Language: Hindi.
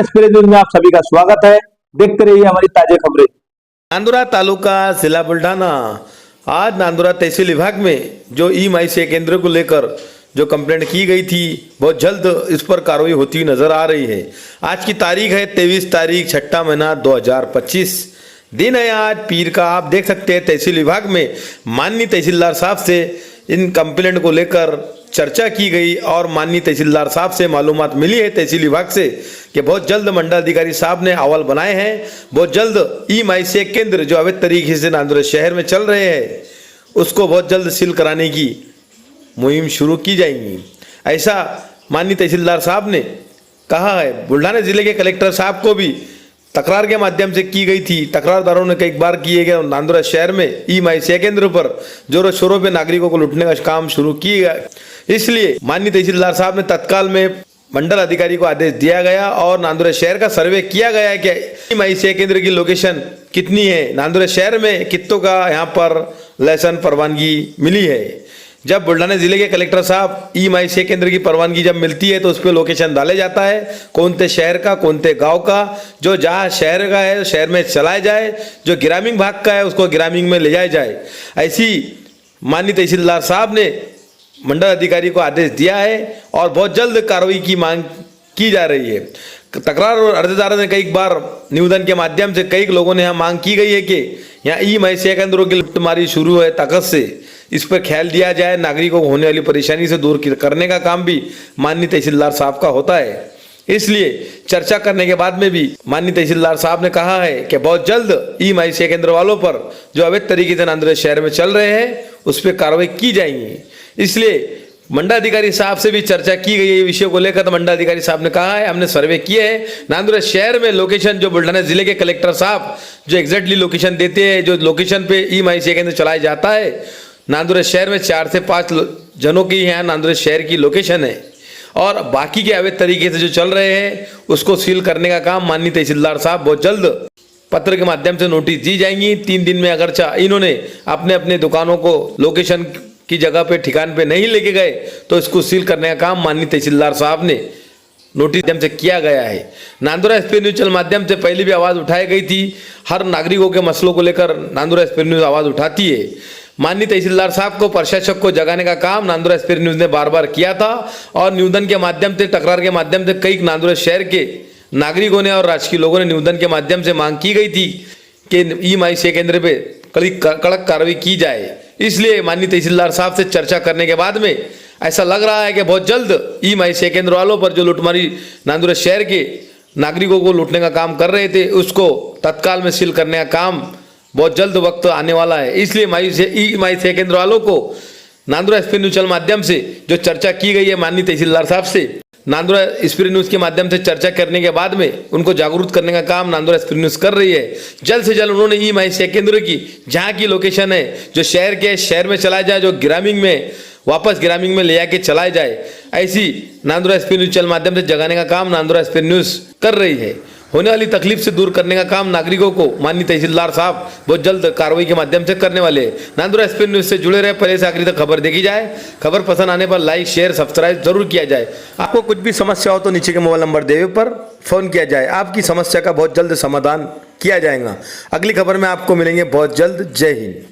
एक्सप्रेस न्यूज में आप सभी का स्वागत है। देखते रहिए हमारी ताजा खबरें। नांदुरा तालुका जिला बुल्ढाना। आज नांदुरा तहसील विभाग में जो ई माई से केंद्र को लेकर जो कंप्लेंट की गई थी, बहुत जल्द इस पर कार्रवाई होती हुई नजर आ रही है। आज की तारीख है 23 तारीख 6 महीना 2025, दिन है आज पीर का। आप देख सकते हैं तहसील विभाग में माननीय तहसीलदार साहब से इन कंप्लेंट को लेकर चर्चा की गई और माननीय तहसीलदार साहब से मालूमात मिली है तहसील विभाग से कि बहुत जल्द मंडलाधिकारी साहब ने अहवाल बनाए हैं। बहुत जल्द ई माई से केंद्र जो अवैध तरीके से नांदुरा शहर में चल रहे हैं उसको बहुत जल्द सील कराने की मुहिम शुरू की जाएंगी, ऐसा माननीय तहसीलदार साहब ने कहा है। बुल्ढाना जिले के कलेक्टर साहब को भी तकरार के माध्यम से की गई थी। तकरारदारों ने कई बार किए गए नांदुरा शहर में ई माई से केंद्र पर जोरों शोरों पे नागरिकों को लूटने का काम शुरू किया गया। इसलिए माननीय तहसीलदार साहब ने तत्काल में मंडल अधिकारी को आदेश दिया गया और नांदुरा शहर का सर्वे किया गया है कि ई माई से केंद्र की लोकेशन कितनी है, नांदुरा शहर में कितनों का यहाँ पर लाइसेंस परवानगी मिली है। जब बुल्ढाना जिले के कलेक्टर साहब ई माई से केंद्र की परवानगी जब मिलती है तो उस पर लोकेशन डाले जाता है, कौन से शहर का कौन से गांव का, जो जहाँ शहर का है शहर में चलाया जाए, जो ग्रामीण भाग का है उसको ग्रामीण में ले जाया जाए। ऐसी माननीय तहसीलदार साहब ने मंडल अधिकारी को आदेश दिया है और बहुत जल्द कार्रवाई की मांग की जा रही है। तकरार और अर्जदारों ने कई बार निवेदन के माध्यम से कई लोगों ने यहाँ मांग की गई है कि यहाँ ई माई से केंद्रों की लुटमारी शुरू है ताकत से, इस पर ख्याल दिया जाए। नागरिकों को होने वाली परेशानी से दूर करने का काम भी माननीय तहसीलदार साहब का होता है। इसलिए चर्चा करने के बाद में भी माननीय तहसीलदार साहब ने कहा है कि बहुत जल्द ई माई से केंद्र वालों पर जो अवैध तरीके से नांदुरा शहर में चल रहे हैं उस पर कार्रवाई की जाएंगी। इसलिए मंडलाधिकारी साहब से भी चर्चा की गई है विषय को लेकर। तो मंडलाधिकारी साहब ने कहा है हमने सर्वे किए हैं नांदुरा शहर में लोकेशन, जो बुल्ढाना जिले के कलेक्टर साहब जो एग्जैक्टली लोकेशन देते हैं, जो लोकेशन पे ई माई से केंद्र चलाया जाता है, नांदुरा शहर में 4 से 5 जनों की यहाँ नांदुरा शहर की लोकेशन है और बाकी के अवैध तरीके से जो चल रहे हैं उसको सील करने का काम माननीय तहसीलदार साहब बहुत जल्द पत्र के माध्यम से नोटिस दी जाएंगी। 3 दिन में अगर इन्होंने अपने अपने दुकानों को लोकेशन की जगह पे ठिकान पे नहीं लेके गए तो इसको सील करने का काम माननीय तहसीलदार साहब ने नोटिस माध्यम से किया गया है। नांदुरा एक्सप्रेस न्यूज चैनल माध्यम से पहले भी आवाज़ उठाई गई थी। हर नागरिकों के मसलों को लेकर नांदुरा एक्सप्रेस न्यूज आवाज़ उठाती है। माननीय तहसीलदार साहब को, प्रशासक को जगाने का काम नांदुरा एक्सप्रेस न्यूज ने बार बार किया था और निवेदन के माध्यम से, तकरार के माध्यम से कई नांदुरा शहर के नागरिकों ने और राजकीय लोगों ने निवेदन के माध्यम से मांग की गई थी कि ई माई से केंद्र पे कड़क कार्रवाई की जाए। इसलिए माननीय तहसीलदार साहब से चर्चा करने के बाद में ऐसा लग रहा है कि बहुत जल्द ई माई से केंद्र वालों पर जो लूटमारी नांदुरा शहर के नागरिकों को लूटने का काम कर रहे थे उसको तत्काल में सील करने का काम बहुत जल्द वक्त आने वाला है। इसलिए ई माई से केंद्र वालों को नांदुरा एक्सप्रेस न्यूज चैनल माध्यम से जो चर्चा की गई है माननीय तहसीलदार साहब से, नांदुरा एक्सप्रेस न्यूज के माध्यम से चर्चा करने के बाद में उनको जागरूक करने का काम नांदुरा एक्सप्रेस न्यूज कर रही है। जल्द से जल्द उन्होंने ई माई से केंद्र की जहाँ की लोकेशन है जो शहर के शहर में चलाया जाए, जो ग्रामीण में वापस ग्रामीण में ले आके चलाए जाए, ऐसी नांदुरा एक्सप्रेस न्यूज चैनल माध्यम से जगाने का काम नांदुरा एक्सप्रेस न्यूज कर रही है। होने वाली तकलीफ से दूर करने का काम नागरिकों को माननीय तहसीलदार साहब बहुत जल्द कार्रवाई के माध्यम से करने वाले हैं। नांदुरा एक्सप्रेस न्यूज से जुड़े रहे, पहले से आखिरी तक खबर देखी जाए। खबर पसंद आने पर लाइक शेयर सब्सक्राइब जरूर किया जाए। आपको कुछ भी समस्या हो तो नीचे के मोबाइल नंबर देवे पर फोन किया जाए, आपकी समस्या का बहुत जल्द समाधान किया जाएगा। अगली खबर में आपको मिलेंगे बहुत जल्द। जय हिंद।